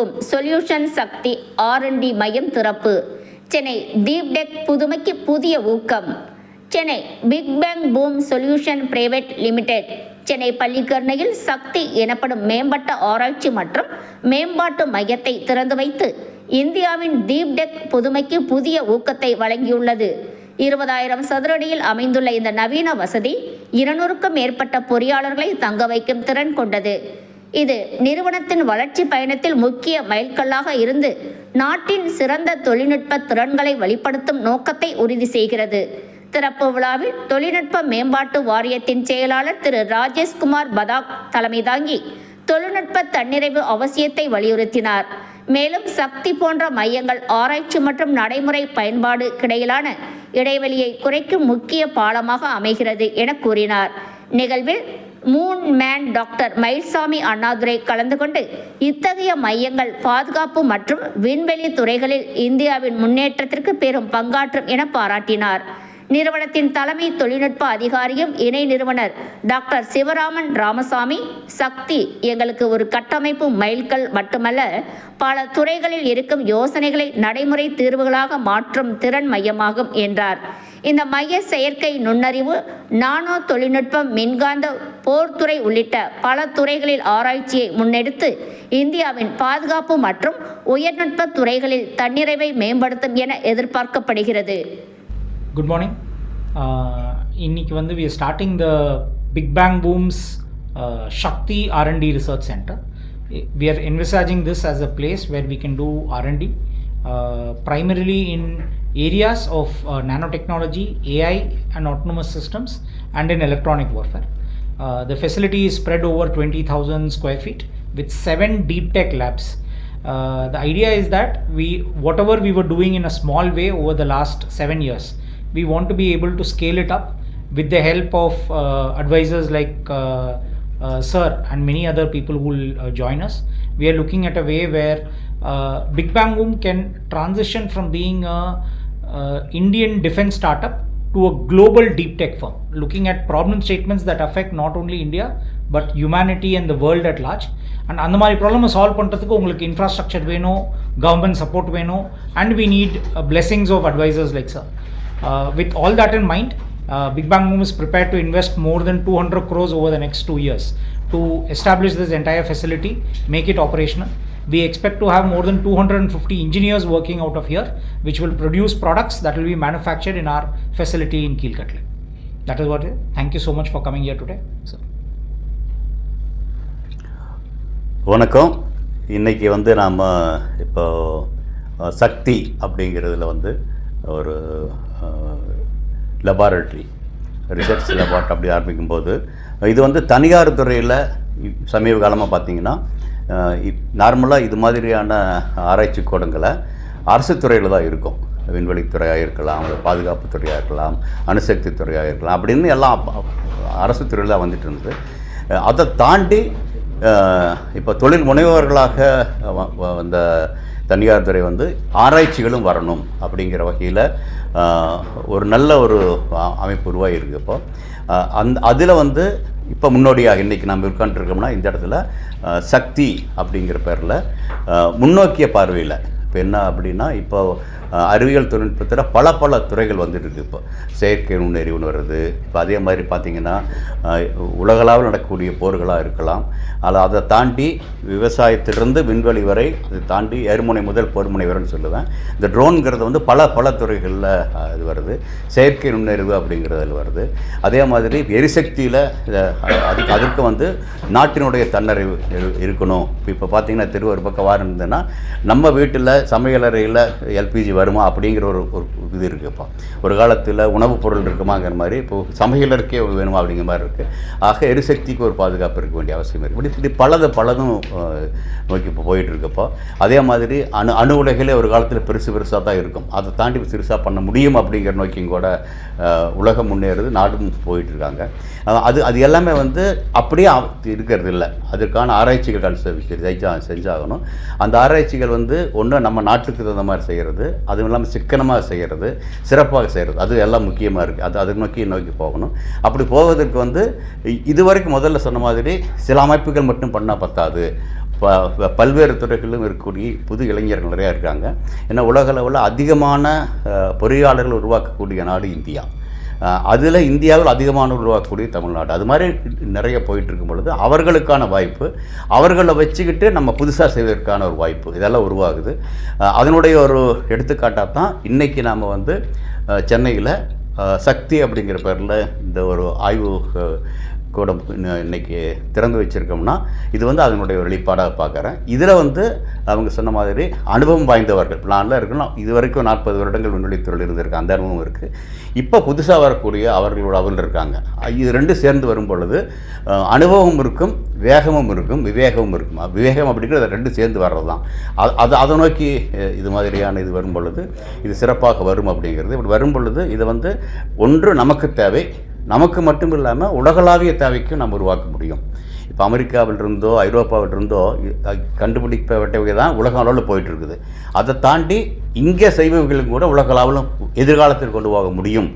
Boom solution சக்தி R&D மையம் திறப்பு. சென்னை தீப்டெக் புதுமைக்கு புதிய ஊக்கம். Chennai big bang boom solution private limited Chennai பள்ளிக்கரணையில் சக்தி எனப்படும் மேம்பட்ட ஆராய்ச்சி மற்றும் மேம்பாட்டு மையத்தை திறந்து வைத்து இந்தியாவின் தீப்டெக் புதுமைக்கு புதிய ஊக்கத்தை வழங்கியுள்ளது. 20,000 சதுரடியில் அமைந்துள்ள இந்த நவீன வசதி 200க்கும் மேற்பட்ட பொறியாளர்களை தங்க வைக்கும் திறன் கொண்டது. இது நிறுவனத்தின் வளர்ச்சி பயணத்தில் முக்கிய மைல்கல்லாக இருந்து நாட்டின் சிறந்த தொழில்நுட்ப திறன்களை வெளிப்படுத்தும் நோக்கத்தை உறுதி செய்கிறது. திறப்பு விழாவில் தொழில்நுட்ப மேம்பாட்டு வாரியத்தின் செயலாளர் திரு ராஜேஷ்குமார் பதாக் தலைமை தாங்கி தொழில்நுட்ப தன்னிறைவு அவசியத்தை வலியுறுத்தினார். மேலும் சக்தி போன்ற மையங்கள் ஆராய்ச்சி மற்றும் நடைமுறை பயன்பாடு இடையிலான இடைவெளியை குறைக்கும் முக்கிய பாலமாக அமைகிறது என கூறினார். நிகழ்வில் moon man doctor Mayilsamy Annadurai கலந்து கொண்டு இத்தகைய மையங்கள் பாதுகாப்பு மற்றும் விண்வெளி துறைகளில் இந்தியாவின் முன்னேற்றத்திற்கு பெரும் பங்காற்றும் என பாராட்டினார். நிறுவனத்தின் தலைமை தொழில்நுட்ப அதிகாரியும் இணை நிறுவனர் டாக்டர் சிவராமன் ராமசாமி, சக்தி எங்களுக்கு ஒரு கட்டமைப்பு மைல்கல் மட்டுமல்ல, பல துறைகளில் இருக்கும் யோசனைகளை நடைமுறை தீர்வுகளாக மாற்றும் திறன் மையமாகும் என்றார். இந்த மைய செயற்கை நுண்ணறிவு, நானோ தொழில்நுட்பம், மின்காந்த, போர்த்துறை உள்ளிட்ட பல துறைகளில் ஆராய்ச்சியை முன்னெடுத்து இந்தியாவின் பாதுகாப்பு மற்றும் உயர்நுட்ப துறைகளில் தன்னிறைவை மேம்படுத்தும் என எதிர்பார்க்கப்படுகிறது. Good morning. இன்னைக்கு வந்து we are starting the Big Bang Boom's Shakti R&D Research Center. We are envisaging this as a place where we can do R&D primarily in areas of nanotechnology, AI and autonomous systems and in electronic warfare. The facility is spread over 20,000 square feet with 7 deep tech labs. The idea is that whatever we were doing in a small way over the last 7 years, we want to be able to scale it up with the help of advisors like Sir and many other people who will join us. We are looking at a way where Big Bang Boom can transition from being a Indian defense startup to a global deep tech firm, looking at problem statements that affect not only India but humanity and the world at large. And அந்த மாதிரி ப்ராப்ளமை solve பண்ணுறதுக்கு உங்களுக்கு infrastructure வேணும், government support வேணும், and we need blessings of advisors like Sir. With all that in mind, Big Bang Boom is prepared to invest more than 200 crores over the next 2 years to establish this entire facility, make it operational. We expect to have more than 250 engineers working out of here, which will produce products that will be manufactured in our facility in Keelkatla. That is what it is. Thank you so much for coming here today. So. வணக்கம். இன்றைக்கி வந்து நாம் இப்போ சக்தி அப்படிங்கிறதுல வந்து ஒரு laboratory research laboratory அப்படி ஆரம்பிக்கும்போது இது வந்து தனியார் துறையில் சமீப காலமாக பார்த்திங்கன்னா நார்மலாக இது மாதிரியான ஆராய்ச்சி கூடங்களை அரசு துறையில் தான் இருக்கும். விண்வெளித்துறையாக இருக்கலாம், பாதுகாப்பு துறையாக இருக்கலாம், அணுசக்தி துறையாக இருக்கலாம், அப்படின்னு எல்லாம் அரசு துறையில் தான் வந்துட்டு இருந்தது. அதை தாண்டி இப்போ தொழில் முனைவோர்களாக வந்த தனியார் துறை வந்து ஆராய்ச்சிகளும் வரணும் அப்படிங்கிற வகையில் ஒரு நல்ல ஒரு அமைப்பு உருவாகிருக்கு. இப்போ அதில் வந்து இப்போ முன்னோடியாக இன்றைக்கி நம்ம உட்காந்துருக்கோம்னா இந்த இடத்துல சக்தி அப்படிங்கிற பேரில் முன்னோக்கிய பார்வையில் இப்போ என்ன அப்படின்னா, இப்போ அறிவியல் தொழில்நுட்பத்தில் பல துறைகள் வந்துட்டு இருக்குது. இப்போ செயற்கை நுண்ணறிவுன்னு வருது. இப்போ அதே மாதிரி பார்த்திங்கன்னா உலகளாவில் நடக்கக்கூடிய போர்களாக இருக்கலாம், அதை தாண்டி விவசாயத்திலிருந்து விண்வெளி வரை, இதை தாண்டி ஏர்முனை முதல் போர்முனை வரைன்னு சொல்லுவேன். இந்த ட்ரோனுங்கிறது வந்து பல துறைகளில் இது வருது. செயற்கை நுண்ணறிவு அப்படிங்கிறதில் வருது. அதே மாதிரி எரிசக்தியில் அதற்கு வந்து நாட்டினுடைய தன்னறிவு இருக்கணும். இப்போ பார்த்திங்கன்னா திருவூர் பக்கம் வாரம் இருந்ததுன்னா நம்ம வீட்டில் சமையலறையில் எல்பிஜி வருமா அப்படிங்கிற ஒரு இது இருக்குது. இப்போ ஒரு காலத்தில் உணவுப் பொருள் இருக்குமாங்கிற மாதிரி இப்போது சமையலருக்கே வேணுமா அப்படிங்கிற மாதிரி இருக்குது. ஆக எரிசக்திக்கு ஒரு பாதுகாப்பு இருக்க வேண்டிய அவசியம் இருக்குது. இப்படி பலதும் நோக்கி இப்போ போயிட்டுருக்கப்போ அதே மாதிரி அணு உலகிலே ஒரு காலத்தில் பெருசாக தான் இருக்கும். அதை தாண்டி சிறுசாக பண்ண முடியும் அப்படிங்கிற நோக்கியும் கூட உலகம் முன்னேறுது, நாடும் போயிட்டுருக்காங்க. அது எல்லாமே வந்து அப்படியே இருக்கிறது இல்லை. அதற்கான ஆராய்ச்சிகள் செஞ்சாகணும். அந்த ஆராய்ச்சிகள் வந்து ஒன்று நம்ம நாட்டுக்கு தகுந்த மாதிரி செய்கிறது, அதுவும் இல்லாமல் சிக்கனமாக செய்கிறது, சிறப்பாக செய்கிறது, அது எல்லாம் முக்கியமாக இருக்குது. அது நோக்கி போகணும். அப்படி போவதற்கு வந்து இதுவரைக்கும் முதல்ல சொன்ன மாதிரி சில அமைப்புகள் மட்டும் பண்ணால் பத்தாது. பல்வேறு துறைகளிலும் இருக்கக்கூடிய புது இளைஞர்கள் நிறையா இருக்காங்க. ஏன்னா உலக அளவில் அதிகமான பொறியாளர்கள் உருவாக்கக்கூடிய நாடு இந்தியா. அதில் இந்தியாவில் அதிகமான உருவாக்கக்கூடிய தமிழ்நாடு. அது மாதிரி நிறைய போயிட்டுருக்கும் பொழுது அவர்களுக்கான வாய்ப்பு, அவர்களை வச்சுக்கிட்டு நம்ம புதுசாக செய்வதற்கான ஒரு வாய்ப்பு இதெல்லாம் உருவாகுது. அதனுடைய ஒரு எடுத்துக்காட்டாக தான் இன்றைக்கி நாம் வந்து சென்னையில் சக்தி அப்படிங்கிற பேரில் இந்த ஒரு ஆய்வு கூட இன்றைக்கி திறந்து வச்சுருக்கோம்னா இது வந்து அதனுடைய வெளிப்பாடாக பார்க்குறேன். இதில் வந்து அவங்க சொன்ன மாதிரி அனுபவம் வாய்ந்தவர்கள் பிளானில் இருக்கணும். இது வரைக்கும் 40 வருடங்கள் விண்வெளித்துறையில் இருந்திருக்கு, அந்த அனுபவம் இருக்குது. இப்போ புதுசாக வரக்கூடிய அவர்களோட இருக்காங்க. இது ரெண்டும் சேர்ந்து வரும் பொழுது அனுபவம் இருக்கும், வேகமும் இருக்கும், விவேகமும் இருக்கும். விவேகம் அப்படிங்கிறது ரெண்டும் சேர்ந்து வர்றது தான். அதை நோக்கி இது மாதிரியான இது வரும் பொழுது இது சிறப்பாக வரும் அப்படிங்கிறது. இப்படி வரும் பொழுது இதை வந்து ஒன்று நமக்கு தேவை, நமக்கு மட்டும் இல்லாமல் உலகளாவிய தேவைக்கும் நம்ம உருவாக்க முடியும். இப்போ அமெரிக்காவிலிருந்தோ ஐரோப்பாவிலிருந்தோ கண்டுபிடிக்கப்பட்டவை தான் உலக அளவில் போயிட்டுருக்குது. அதை தாண்டி இங்கே செய்பவர்களும் கூட உலக அளவில் எதிர்காலத்தில் கொண்டு போக முடியும்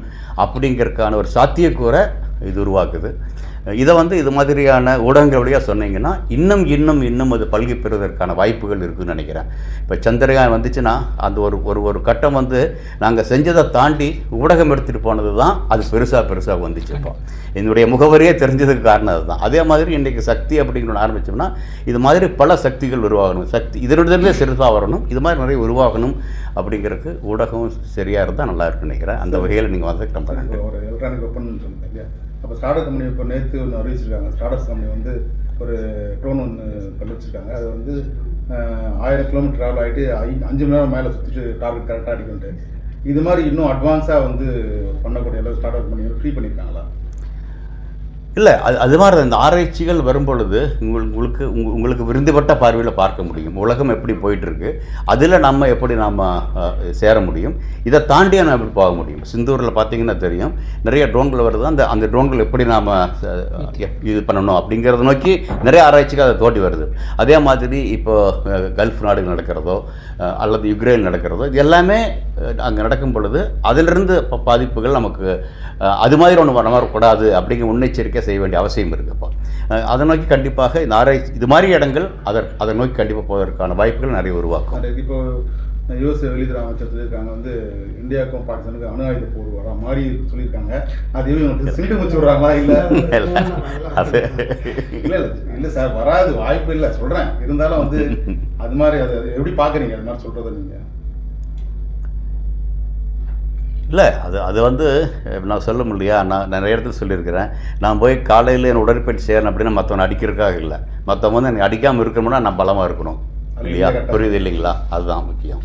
அப்படிங்கிறதுக்கான ஒரு சாத்தியக்கூறை இது உருவாக்குது. இதை வந்து இது மாதிரியான ஊடகங்கள் வழியாக சொன்னீங்கன்னா இன்னும் அது பல்கி பெறுவதற்கான வாய்ப்புகள் இருக்குதுன்னு நினைக்கிறேன். இப்போ சந்திரயான் வந்துச்சுன்னா அந்த ஒரு கட்டம் வந்து நாங்கள் செஞ்சதை தாண்டி ஊடகம் எடுத்துகிட்டு போனது தான் அது பெருசாக வந்துச்சு. இப்போ என்னுடைய முகவரியே தெரிஞ்சதுக்கு காரணம் அதுதான். அதே மாதிரி இன்றைக்கி சக்தி அப்படிங்கிற ஆரம்பித்தோம்னா இது மாதிரி பல சக்திகள் உருவாகணும், சக்தி இதனுடைய சிறுசாக வரணும், இது மாதிரி நிறைய உருவாகணும் அப்படிங்கிறதுக்கு ஊடகம் சரியாக இருந்தால் நல்லா இருக்குன்னு நினைக்கிறேன். அந்த வகையில் நீங்கள் வந்து கம்பெனி ஒரு எலக்ட்ரானிக் வெப்பன் சொல்லுங்க. அப்போ ஸ்டார்டப் கம்பெனி இப்போ நேற்று ஒன்று அறிவிச்சிருக்காங்க. ஸ்டார்டப்ஸ் கம்பெனி வந்து ஒரு ட்ரோன் ஒன்று கண்டுபிடிச்சிருக்காங்க. அது வந்து 1000 கிலோமீட்டர் ட்ராவல் ஆகிட்டு 5 மணி நேரம் மேலே சுற்றிட்டு டார்கெட் கரெக்டாக அடிக்கிட்டு இது மாதிரி இன்னும் அட்வான்ஸாக வந்து பண்ணக்கூடிய அளவு ஸ்டார்டப் கம்பெனி ஃப்ரீ பண்ணியிருக்காங்களா? இல்லை, அது மாதிரி இந்த ஆராய்ச்சிகள் வரும் பொழுது உங்களுக்கு விருந்துபட்ட பார்வையில் பார்க்க முடியும் உலகம் எப்படி போயிட்டுருக்கு, அதில் நம்ம எப்படி நாம் சேர முடியும், இதை தாண்டி நம்ம எப்படி போக முடியும். சிந்தூரில் பார்த்தீங்கன்னா தெரியும் நிறைய ட்ரோன்கள் வருது. அந்த ட்ரோன்கள் எப்படி நாம் இது பண்ணணும் அப்படிங்கிறத நோக்கி நிறைய ஆராய்ச்சிகள் அதை தோண்டி வருது. அதே மாதிரி இப்போ கல்ஃப் நாடுகள் நடக்கிறதோ அல்லது யுக்ரைன் நடக்கிறதோ இது எல்லாமே அங்கே நடக்கும் பொழுது அதிலிருந்து பாதிப்புகள் நமக்கு அது மாதிரி ஒன்று வரக்கூடாது அப்படிங்கிற முன்னெச்சரிக்கை செய்ய வேண்டிய அவசியம் இருக்குப்பா. அதை நோக்கி கண்டிப்பாக இந்த ஆராய்ச்சி இது மாதிரி இடங்கள் அதை நோக்கி கண்டிப்பாக போவதற்கான வாய்ப்புகள் நிறைய உருவாக்கும். இப்போ யுஎஸ் வெளியுறவு அமைச்சர் சொல்லியிருக்காங்க வந்து இந்தியாவுக்கும் பாகிஸ்தானுக்கும் அணு ஆயுத போர் வர மாதிரி சொல்லியிருக்காங்க. அது சிலிட்டு முடிச்சு விடுறாங்களா? இல்லை இல்லை சார், வராது, வாய்ப்பு இல்லை சொல்கிறேன். இருந்தாலும் வந்து அது மாதிரி அது எப்படி பார்க்குறீங்க? அது மாதிரி சொல்கிறத நீங்கள்? இல்லை, அது வந்து நான் சொல்ல முடியா. நான் நிறைய இடத்துல சொல்லியிருக்கிறேன். நான் போய் காலையில் என் உடற்பயிற்சி செய்யணும் அப்படின்னா மற்றவனை அடிக்கிறதுக்காக இல்லை, மற்றவங்க வந்து எனக்கு அடிக்காமல் இருக்கணும்னா நான் பலமாக இருக்கணும் இல்லையா? புரியுது இல்லைங்களா? அதுதான் முக்கியம்.